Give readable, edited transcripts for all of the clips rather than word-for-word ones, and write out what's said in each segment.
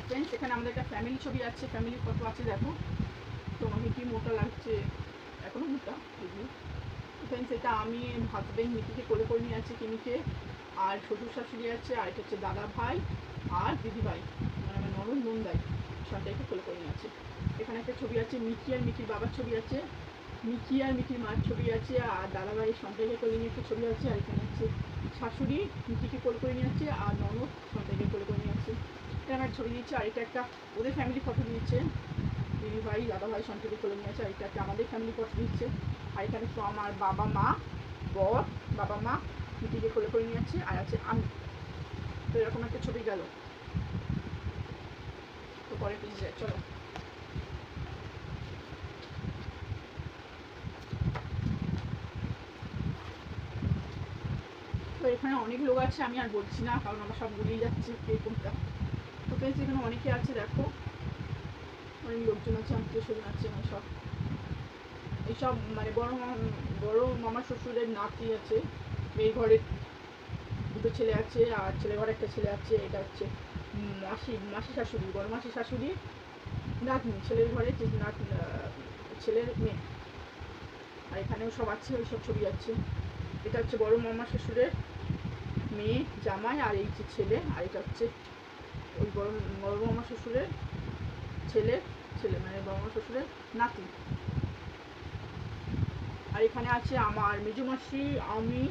Friends এখানে আমাদের একটা ফ্যামিলি ছবি আছে, ফ্যামিলি ফটো আছে দেখো। তো আমাকে কি মোটা লাগছে, এখনো মোটা ফ্রেন্ডস। এটা আমি হাজবেন্ড মিকিকে কোলে করে নিয়ে আছে, কিমিকে, আর শ্বশুর শাশুড়ি আছে, আর এটা হচ্ছে দাদা ভাই আর দিদি ভাই, মানে আমার নরম বোনদাই সন্তানকে কোলে করে নিয়ে আছে। এখানে একটা ছবি আছে মিকি আর মিকির বাবার ছবি আছে, মিকি আর মিকির মার ছবি আছে, আর দাদা ভাইয়ের সন্তানকে কোলে নিয়ে একটা ছবি আছে। আর এখানে হচ্ছে শাশুড়ি মিকিকে কোলে করে নিয়ে আছে, আর ননদ সন্তানকে কোলে করে নিয়ে আছে। এটা আমার ছবি দিয়েছে। আর এটা একটা ওদের ফ্যামিলি ফটো দিয়েছে, দিদি ভাই দাদা ভাই সন্তানকে কোলে নিয়ে আছে। আর এটা একটা আমাদের ফ্যামিলি ফটো দিচ্ছে। আর এখানে তো আমার বাবা মা, বর, বাবা মা মিকিকে কোলে করে নিয়ে আছে, আর আছে আমি। তো এরকম একটা ছবি গেল। তো পরে পেয়ে যায়, চলো। তো এখানে অনেক লোক আছে, আমি আর বলছি না কারণ আমার সব গুলিয়ে যাচ্ছে কে কোনটা। তো ফ্রেন্ডস এখানে অনেকে আছে দেখো, অনেক লোকজন আছে, আত্মীয় স্বজন আছে, মানে সব এইসব মানে বড় মামা শ্বশুরের নাতি আছে, মেয়ে ঘরে দুটো ছেলে আছে, আর ছেলে ঘরে একটা ছেলে আছে। এটা হচ্ছে মাসি শাশুড়ি, বড় মাসি শাশুড়ি নাতনি, ছেলের ঘরে ছেলের মেয়ে। আর এখানেও সব আছে, ওই সব ছবি আছে। এটা হচ্ছে বড় মামা শ্বশুরের মেয়ে জামাই, আর এই যে ছেলে। আর এটা হচ্ছে ওই বড় মামা শ্বশুরের ছেলে, মানে বড় মামা শ্বশুরের নাতি। আর এখানে আছে আমার মেজো মাসি, আমি,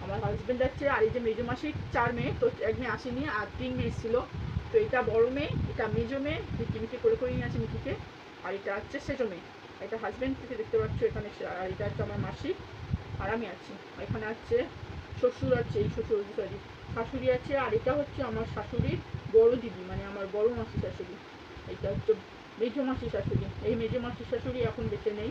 আমার হাজব্যান্ড আছে, আর এই যে মেজো মাসির 4 মেয়ে, তো 1 মেয়ে আসেনি, আর 3 মেয়ে ছিল। তো এটা বড় মেয়ে, এটা মেজো মেয়ে, মিকি করে করে নিয়ে আছে মিকিকে। আর এটা হচ্ছে সেজো মেয়ে, এটা হাজব্যান্ড থেকে দেখতে পাচ্ছ এখানে। আর এটা হচ্ছে আমার মাসি, আর আমি আছি। এখানে আছে শ্বশুর আছে, এই শ্বশুর সরি শাশুড়ি আছে। আর এটা হচ্ছে আমার শাশুড়ির বড় দিদি, মানে আমার বড় মাসি শাশুড়ি। এটা হচ্ছে মেজো মাসি শাশুড়ি। এই মেজো মাসি শাশুড়ি এখন বেঁচে নেই।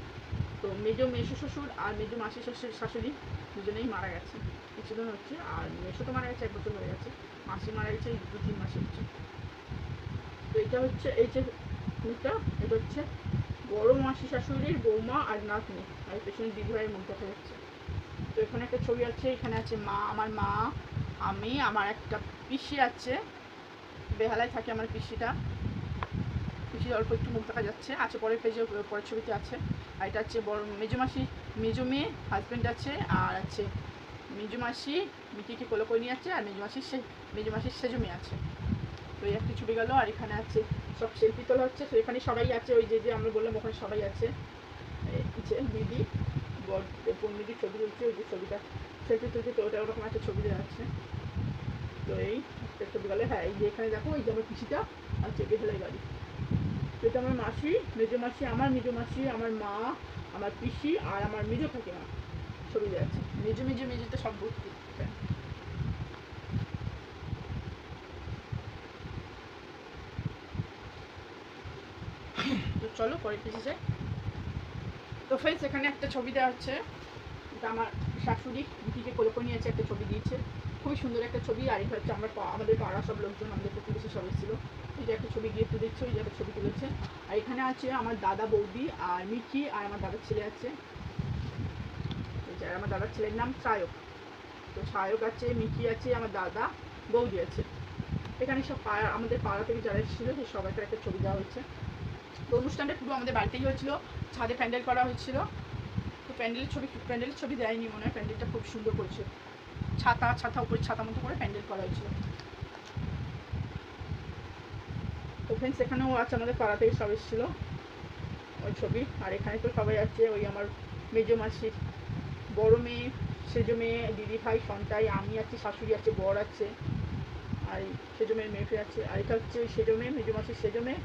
তো মেজো শ্বশুর আর মেজো মাসি শাশুড়ি দুজনেই মারা গেছে কিছুদিন হচ্ছে। আর মেশো তো মারা গেছে 1 বছর হয়ে গেছে, মাসি মারা গেছে 2-3 মাস হচ্ছে। তো এটা হচ্ছে এই যে মুখটা, এটা হচ্ছে বড় মাসি শাশুড়ির বৌমা আর নাতনি, আর পেছনে দিদি ভাইয়ের মুখ দেখা যাচ্ছে। তো এখানে একটা ছবি আছে, এখানে আছে আমার মা, আমি, আমার একটা পিসি আছে, বেহালায় থাকে আমার পিসিটা, পিসির অল্প একটু মুখ দেখা যাচ্ছে। আছে পরের পেজে, পরের ছবিতে আছে। আর এটা হচ্ছে বড় মেজো মাসি, মেজো মেয়ে হাজব্যান্ড আছে, আর আছে মেজো মাসি মিকিকে কোলে করে নিয়ে আছে, আর মেজো মাসির সেজো মেয়ে আছে। তো এই একটা ছবি গেল। আর এখানে আছে সব সেলফি তোলা হচ্ছে, তো এখানে সবাই আছে, ওই যে আমরা বললাম ওখানে সবাই আছে। যে দিদি দিদির ছবি তুলছে, ওই যে ছবিটা সেলফি তুলছে, তো ওটা ওরকম একটা ছবি দেওয়া আছে। তো এই একটা ছবি গেলে। হ্যাঁ, এই যে এখানে দেখো, এই যে আমার পিসিটা আছে বেহালাই গাড়ি। তো এটা আমার মাসি, মেজো মাসি, আমার মেজো মাসি, আমার মা, আমার পিসি, আর আমার মেজো কাকিমা ছবি দেওয়া আছে। মেজোতে সব ভর্তি। তো চলো পরে পিসি যাই। তো ফ্রেন্ডস এখানে একটা ছবি দেওয়া হচ্ছে, এটা আমার শাশুড়ি মিকিকে কোলে করে নিয়েছে, একটা ছবি দিয়েছে, খুবই সুন্দর একটা ছবি। আর এটা হচ্ছে আমাদের পাড়া সব লোকজন, আমাদের প্রতিবেশী সবাই ছিল। এই যে একটা ছবি গিয়ে তুলেছে, ওই যে একটা ছবি তুলেছে। আর এখানে আছে আমার দাদা বৌদি আর মিকি, আর আমার দাদার ছেলে আছে, এই যে আমার দাদার ছেলের নাম সায়ক। তো সায়ক আছে, মিকি আছে, আমার দাদা বৌদি আছে। এখানে সব আমাদের পাড়া থেকে যারা এসেছিলো সেই সবাইকার একটা ছবি দেওয়া হয়েছে। তো অনুষ্ঠানটা পুরো আমাদের বাড়িতেই হয়েছিল, ছাদে প্যান্ডেল করা হয়েছিল। তো প্যান্ডেলের ছবি দেয়নি মনে হয়, প্যান্ডেলটা খুব সুন্দর করেছে, ছাতা উপরে ছাতা মতো করে প্যান্ডেল করা হয়েছিল। তো ফ্রেন্ডস এখানেও আছে, আমাদের পাড়া থেকে সব এসেছিল ওই ছবি। আর এখানে তো সবাই আছে, ওই আমার মেজো মাসির বড় মেয়ে, সেজো মেয়ে, দিদি ভাই সন্তাই, আমি আছি, শাশুড়ি আছে, বর আছে, আর সেজো মেয়ের মেয়ে আছে। আর এটা হচ্ছে ওই সেজো মেয়ে, মেজো মাসির সেজো মেয়ে,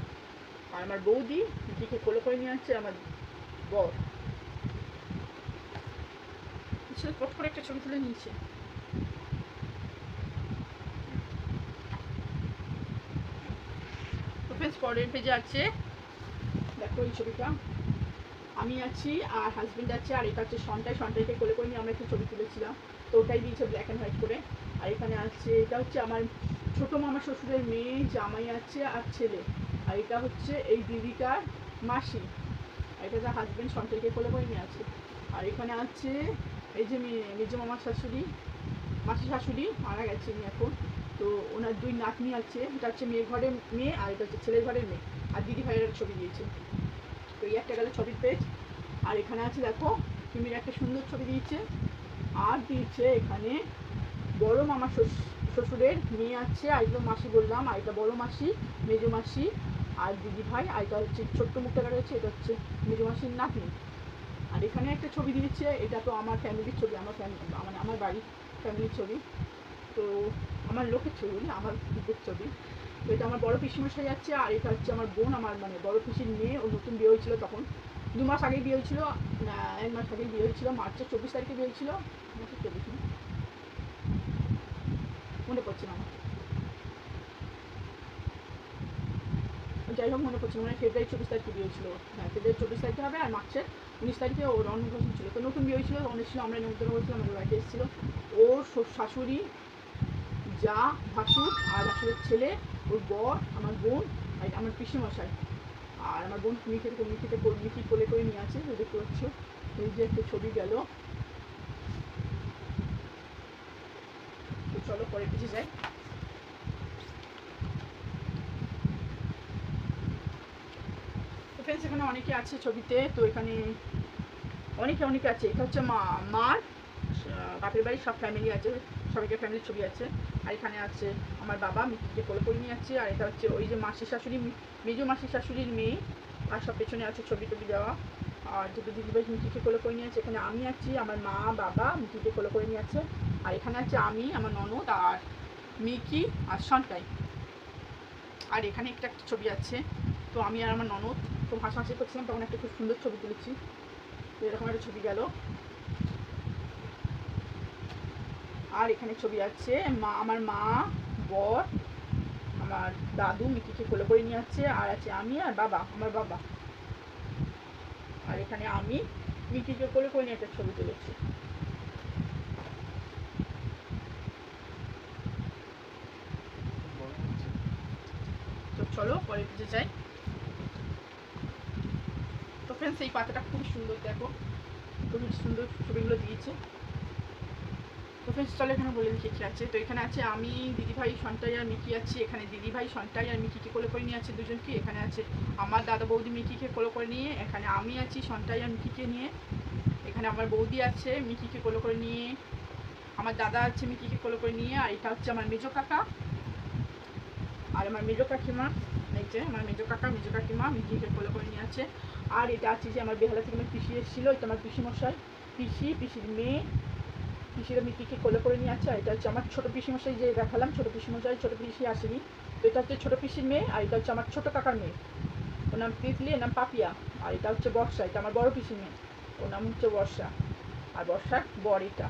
আর আমার বৌদি দিদিকে কোলে করে নিয়ে আসছে আমার বর। পট করে একটা ছবি তুলে নিয়েছে। তো ফ্রেন্ডস পরের পেজে আছে দেখো এই ছবিটা, আমি আছি আর হাজব্যান্ড আছে। আর এটা হচ্ছে সন্তাইকে কোলে করে নিয়ে আমরা একটু ছবি তুলেছিলাম, তো ওটাই দিয়েছে ব্ল্যাক অ্যান্ড হোয়াইট করে। আর এখানে আছে, এটা হচ্ছে আমার ছোটো মামা শ্বশুরের মেয়ে, জামাই আছে আর ছেলে। আর এটা হচ্ছে এই দিদিটার মাসি, আর এটা যে হাজব্যান্ড সন্তাইকে কোলে করে নিয়ে আছে। আর এখানে আছে এই যে মেজো মামার শাশুড়ি, মাসি শাশুড়ি মারা গেছেন এখন। তো ওনার 2 নাতনি আছে, এটা হচ্ছে মেয়ের ঘরের মেয়ে আর এটা হচ্ছে ছেলের ঘরের মেয়ে, আর দিদি ভাইয়ের ছবি দিয়েছে। তো এই একটা গেল ছবির পেজ। আর এখানে আছে দেখো কিমির একটা সুন্দর ছবি দিয়েছে, আর দিয়েছে এখানে বড় মামা শ্বশুরের মেয়ে আছে, আর এটা মাসি বললাম, আর এটা বড় মাসি, মেজো মাসি আর দিদি ভাই, আর এটা হচ্ছে ছোট্ট মুখটা রয়েছে, এটা হচ্ছে মেজো মাসির নাতনি। আর এখানে একটা ছবি দিয়েছে, এটা তো আমার ফ্যামিলির ছবি, মানে আমার বাড়ির ফ্যামিলির ছবি, তো আমার লোকের ছবি না, আমার দিদির ছবি। তো এটা আমার বড় পিসিমশাই যাচ্ছে, আর এটা হচ্ছে আমার বোন, আমার মানে বড় পিসির মেয়ে, ও নতুন বিয়ে হয়েছিল তখন, 2 মাস আগেই বিয়ে হয়েছিল, না 1 মাস আগেই বিয়ে হয়েছিল, মার্চের 24 তারিখে বিয়ে হয়েছিল, মার্চের 24 না মনে পড়ছে না আমার, যাই হোক মনে পড়ছে, মানে ফেব্রুয়ারি 24 তারিখে বিয়ে হয়েছিল, হ্যাঁ ফেব্রুয়ারি 24 তারিখে হবে, আর মার্চের 19 তারিখে ওর অন্নপ্রাশন ছিল। তো নতুন বিয়ে হয়েছিল, অনেক ছিল, আমরা নিমন্ত্রণ করেছিলাম, আমাদের বাড়িতে এসেছিলো ওর শাশুড়ি, যা, ভাসুর আর ভাসুরের ছেলে, ওর বর, আমার বোন, আর আমার পিসিমশাই, আর আমার বোন মিকি কোলে করে নিয়ে আছে, দেখতে পাচ্ছ। এই যে একটা ছবি গেল। তো চলো পরে কিছু যাই। তো ফ্রেন্ডস এখানে অনেকে আছে ছবিতে, তো এখানে অনেকে আছে, এটা হচ্ছে মার বাপের বাড়ির সব ফ্যামিলি আছে, সবাইকে ফ্যামিলির ছবি আছে। আর এখানে আছে আমার বাবা মিকিকে কোলে করে নিয়ে যাচ্ছে, আর এটা হচ্ছে ওই যে মাসির শাশুড়ি, মেজো মাসির শাশুড়ির মেয়ে, আর সব পেছনে আছে ছবি টবি দেওয়া। আর দুটো দিদিভাই মিকিকে কোলে করে নিয়ে আছে, এখানে আমি আছি, আমার মা বাবা মিকিকে কোলে করে নিয়ে আছে, আর এখানে আছে আমি, আমার ননদ আর মিকি আর সন্তাই। আর এখানে একটা ছবি আছে, তো আমি আর আমার ননদ তো হাসাহাসি করছিলাম, তখন একটা খুব সুন্দর ছবি তুলেছি, তো এরকম একটা ছবি গেল। আর এখানে ছবি আছে আমার মা, বর, আমার দাদু মিকিকে কোলে করে নিয়ে যাচ্ছে, আর আছে আমি আর বাবা, আমার বাবা। আর এখানে আমি মিকিকে কোলে করে নিয়ে একটা ছবি তুলেছি। তো চলো পরে বুঝে যাই। তো ফ্রেন্ডস এই পাতাটা খুব সুন্দর, দেখো খুবই সুন্দর ছবিগুলো দিয়েছে। তো ফ্রেন্ডস চলো এখানে বলে দিচ্ছি কি আছে। তো এখানে আছে আমি, দিদিভাই সন্তাই আর মিকি আছি, এখানে দিদিভাই সন্তাই আর মিকিকে কোলে করে নিয়ে আছে দুজনকে, এখানে আছে আমার দাদা বৌদি মিকিকে কোলে করে নিয়ে, এখানে আমি আছি সন্তাই আর মিকিকে নিয়ে, এখানে আমার বৌদি আছে মিকিকে কোলে করে নিয়ে, আমার দাদা আছে মিকিকে কোলে করে নিয়ে, আর এটা হচ্ছে আমার মেজো কাকা আর আমার মেজো কাকিমা, এই যে আমার মেজো কাকা মেজো কাকিমা মিকিকে কোলে করে নিয়ে আছে। আর এটা আছে যে আমার বেহালা থেকে আমার পিসি এসেছিলো, এটা আমার পিসিমশাই, পিসির মেয়ে, পিসিরা মিকিকে কোলে করে নিয়ে আছে। আর এটা হচ্ছে আমার ছোটো পিসিমশাই, যে দেখালাম ছোটো পিসিমশাই, ছোটো পিসি আসেনি, তো এটা হচ্ছে ছোটো পিসির মেয়ে, আর এটা হচ্ছে আমার ছোটো কাকার মেয়ে, ওর নাম তিতলি, এর নাম পাপিয়া। আর এটা হচ্ছে বর্ষা, এটা আমার বড় পিসির মেয়ে, ওর নাম হচ্ছে বর্ষা, আর বর্ষার বর এটা।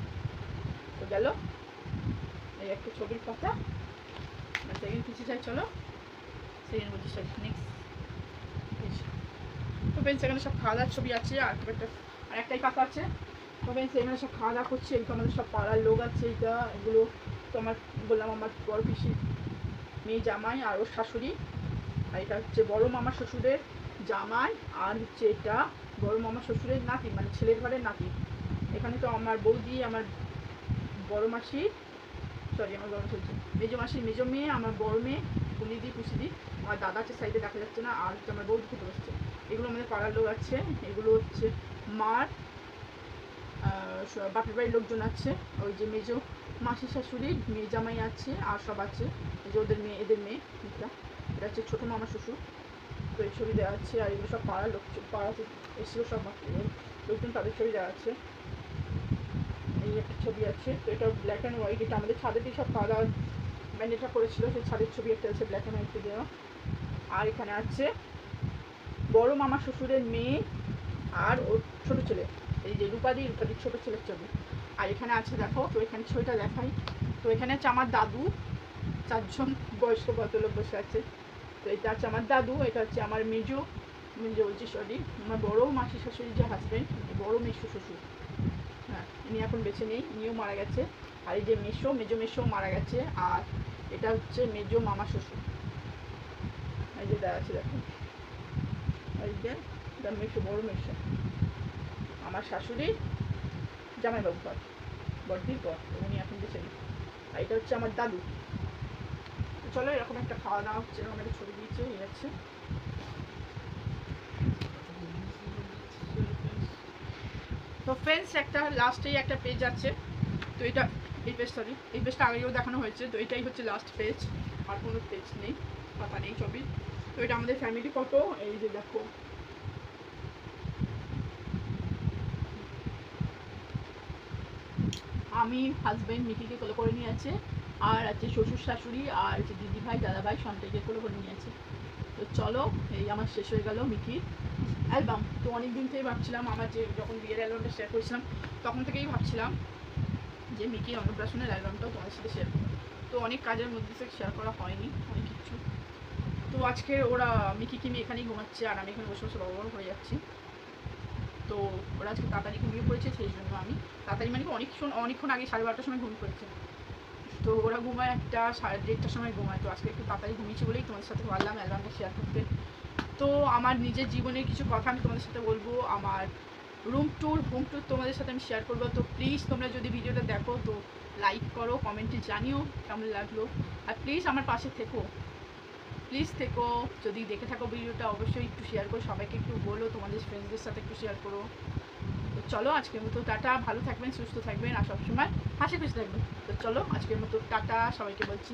তো গেল এই একটা ছবির কথা। সেকেন্ড পিসি চাই, চলো সেকেন্ড বলছি নেক্সট। তো ফ্রেন্ডস এখানে সব খাওয়া দাওয়ার ছবি আছে, আর একটাই পাতা আছে। তো ফ্রেন্ডস এখানে সব খাওয়া দাওয়া করছে, এই তো আমাদের সব পাড়ার লোক আছে, এইটা এগুলো তো আমার বললাম আমার বড় পিসির মেয়ে জামাই আর ওর শাশুড়ি, আর এটা হচ্ছে বড় মামা শ্বশুরের জামাই, আর হচ্ছে এটা বড় মামা শ্বশুরের নাতি, মানে ছেলের ঘরের নাতি। এখানে তো আমার বৌদি, আমার বড় মাসি, আমার বড় চলছে মেজো মাসির মেজো মেয়ে, আমার বড় মেয়ে পুনিদি পুষিদি, আমার দাদা আছে সাইডে দেখা যাচ্ছে না, আর হচ্ছে আমার বৌদি খেতে বসছে। এগুলো আমাদের পাড়ার লোক আছে, এগুলো হচ্ছে মার বাপের বাড়ির লোকজন আছে, ওই যে মেজো মাসির শাশুড়ি মেয়ে জামাই আছে, আর সব আছে, এই যে ওদের মেয়ে, এদের মেয়ে, এটা হচ্ছে ছোটো মামা শ্বশুর। তো এই ছবি দেওয়া আছে, আর এগুলো সব পাড়ার লোক, পাড়াতে এসেছিলো সব লোকজন, তাদের ছবি দেওয়া আছে। এই একটা ছবি আছে, তো এটা ব্ল্যাক অ্যান্ড হোয়াইট, এটা আমাদের ছাদেতেই সব খাওয়া দাওয়া মানে এটা করেছিল, সেই ছাদের ছবি একটা আছে ব্ল্যাক অ্যান্ড হোয়াইটে দেওয়া। আর এখানে আছে বড় মামা শ্বশুরের মেয়ে আর ওর ছোটো ছেলে, এই যে রূপাদির ছোটো ছেলের ছবি। আর এখানে আছে দেখো, তো এখানে ছবিটা দেখাই, তো এখানে আছে আমার দাদু, 4জন বয়স্ক ভদ্রলোক বসে আছে। তো এটা হচ্ছে আমার দাদু, এটা হচ্ছে আমার মেজো বলছি সরি, আমার বড়ো মাসি শাশুড়ির যে হাজব্যান্ড, বড়ো মেসো শ্বশুর, হ্যাঁ ইনি এখন বেঁচে নেই, ইনিও মারা গেছে। আর এই যে মেজো মেসো মারা গেছে। আর এটা হচ্ছে মেজো মামা শ্বশুর, এই যে দেওয়া আছে দেখো, এই যে মেসো, বড়ো মেসো, আমার শাশুড়ি জামাইবাবু পর, বড়দির পর, উনি এখন বেঁচে নেই। আর এটা হচ্ছে আমার দাদু, চলো এরকম একটা খাওয়া দাওয়া হচ্ছে, এরকম একটা ছবি দিয়েছে হয়ে যাচ্ছে। তো ফ্রেন্ডস একটা লাস্টেই একটা পেজ আছে, তো এটা এই পেজ, সরি এই পেজটা আগেও দেখানো হয়েছে, তো এটাই হচ্ছে লাস্ট পেজ, আর কোনো পেজ নেই, পাতা নেই ছবি। তো এটা আমাদের ফ্যামিলি ফটো, এই যে দেখো আমি, হাজব্যান্ড মিকিকে কোলে করে নিয়ে আছে, আর আছে শ্বশুর শাশুড়ি, আর হচ্ছে দিদি ভাই দাদা ভাই সন্তানকে কোলে করে নিয়ে আছে। তো চলো এই আমার শেষ হয়ে গেল মিকির অ্যালবাম। তো অনেক দিন থেকেই ভাবছিলাম, আমার যে যখন বিয়ের অ্যালবামটা শেয়ার করেছিলাম তখন থেকেই ভাবছিলাম যে মিকির অন্নপ্রাশনের অ্যালবামটাও তোমাদের সাথে শেয়ার করবো। তো অনেক কাজের মধ্যে থেকে শেয়ার করা হয়নি অনেক কিছু। তো আজকে ওরা মিকিকে নিয়ে এখানেই ঘুমাচ্ছে, আর আমি এখানে বসে বসে বড় বড় হয়ে যাচ্ছি। তো ওরা আজকে তাড়াতাড়ি ঘুমিয়ে পড়েছে, সেই জন্য আমি তাড়াতাড়ি মানে অনেকক্ষণ আগে 12:30টার সময় ঘুমিয়ে পড়েছে। তো ওরা ঘুমায় 1টা 1:30টার সময় ঘুমায়, তো আজকে একটু তাড়াতাড়ি ঘুমিয়েছি বলেই তোমাদের সাথে পারলাম অ্যালবামটা শেয়ার করতে। তো আমার নিজের জীবনের কিছু কথা আমি তোমাদের সাথে বলবো, আমার হোম ট্যুর তোমাদের সাথে আমি শেয়ার করবো। তো প্লিজ তোমরা যদি ভিডিওটা দেখো তো লাইক করো, কমেন্টে জানিও কেমন লাগলো, আর প্লিজ আমার পাশে থেকো, প্লিজ থেকো। যদি দেখে থাকো ভিডিওটা অবশ্যই একটু শেয়ার করো, সবাইকে একটু বলো, তোমাদের ফ্রেন্ডসদের সাথে একটু শেয়ার করো। তো চলো আজকের মতো টাটা, ভালো থাকবেন, সুস্থ থাকবেন, আর সবসময় হাসি খুশি থাকবেন। তো চলো আজকের মতো টাটা, সবাইকে বলছি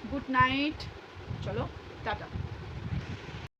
গুড নাইট, চলো টাটা।